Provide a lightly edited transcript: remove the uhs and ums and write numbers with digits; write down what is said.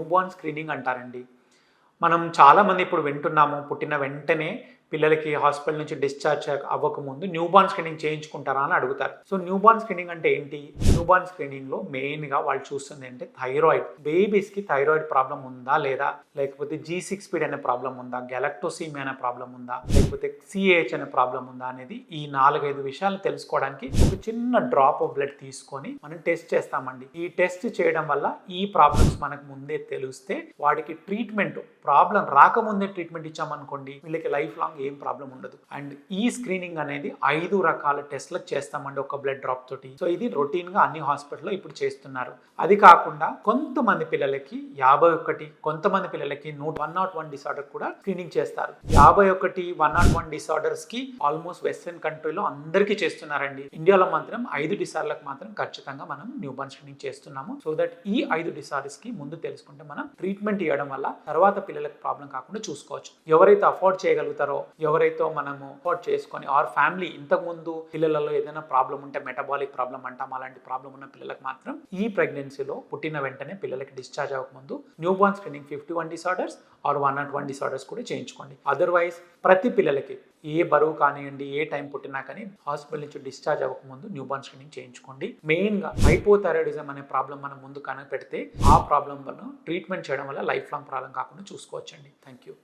Newborn screening అంటారండి. మనం చాలామంది ఇప్పుడు వింటున్నాము, పుట్టిన వెంటనే పిల్లలకి హాస్పిటల్ నుంచి డిశ్చార్జ్ అవ్వకముందు న్యూబార్న్ స్క్రీనింగ్ చేయించుకుంటారా అని అడుగుతారు. సో న్యూబార్న్ స్క్రీనింగ్ అంటే ఏంటి? న్యూబార్న్ స్క్రీనింగ్లో మెయిన్గా వాళ్ళు చూస్తుంది అంటే థైరాయిడ్. బేబీస్కి థైరాయిడ్ ప్రాబ్లం ఉందా లేదా, లేకపోతే G6PD అనే ప్రాబ్లం ఉందా, గెలక్టోసీమియా అనే ప్రాబ్లం ఉందా, లేకపోతే CAH అనే ప్రాబ్లం ఉందా అనేది ఈ 4-5 విషయాలు తెలుసుకోవడానికి ఒక చిన్న డ్రాప్ ఆఫ్ బ్లడ్ తీసుకొని మనం టెస్ట్ చేస్తామండి. ఈ టెస్ట్ చేయడం వల్ల ఈ ప్రాబ్లమ్స్ మనకు ముందే తెలిస్తే వాడికి ట్రీట్మెంట్, ప్రాబ్లం రాకముందే ట్రీట్మెంట్ ఇచ్చామనుకోండి వీళ్ళకి లైఫ్ లాంగ్ ఏం ప్రాబ్లం ఉండదు. అండ్ ఈ స్క్రీనింగ్ అనేది 5 రకాల టెస్ట్లకు చేస్తామండి ఒక బ్లడ్ డ్రాప్ తోటి. సో ఇది రొటీన్ గా అన్ని హాస్పిటల్లో ఇప్పుడు చేస్తున్నారు. అది కాకుండా కొంతమంది పిల్లలకి 51, కొంతమంది పిల్లలకి 101 డిసార్డర్ కూడా స్క్రీనింగ్ చేస్తారు. 51, 101 డిసార్డర్స్ కి ఆల్మోస్ట్ వెస్ట్రన్ కంట్రీలో అందరికీ చేస్తున్నారండి. ఇండియాలో మాత్రం 5 డిసార్డర్లకు మాత్రం ఖచ్చితంగా మనం న్యూబార్న్ స్క్రీనింగ్ చేస్తున్నాము. సో దట్ ఈ 5 డిసార్డర్స్ కి ముందు తెలుసుకుంటే మనం ట్రీట్మెంట్ ఇవ్వడం వల్ల తర్వాత పిల్లలకు ప్రాబ్లం కాకుండా చూసుకోవచ్చు. ఎవరైతే అఫోర్డ్ చేయగలుగుతారో, ఎవరైతే మనము అఫోర్డ్ చేసుకొని ఆర్ ఫ్యామిలీ ఇంతకుముందు పిల్లలలో ఏదైనా ప్రాబ్లం ఉంటే మెటబాలిక్ ప్రాబ్లం అంటాం, అలాంటి ప్రాబ్లం ఉన్న పిల్లలకు మాత్రం ఈ ప్రెగ్నెన్సీలో పుట్టిన వెంటనే పిల్లలకి డిశ్చార్జ్ అవ్వకముందు newborn screening 51 disorders or 101 disorders కూడా చేయించుకోండి. అదర్వైజ్ ప్రతి పిల్లలకి ఏ బరువు కానివ్వండి, ఏ టైం పుట్టినా కానీ హాస్పిటల్ నుంచి డిశ్చార్జ్ అవ్వకముందు న్యూబార్న్ స్క్రీనింగ్ చేయించుకోండి. మెయిన్గా హైపోథైరాయిడిజం అనే ప్రాబ్లం మనం ముందు కనిపెడితే ఆ ప్రాబ్లం వల్ల ట్రీట్మెంట్ చేయడం వల్ల లైఫ్ లాంగ్ ప్రాబ్లం కాకుండా చూసుకోవచ్చండి. Thank you.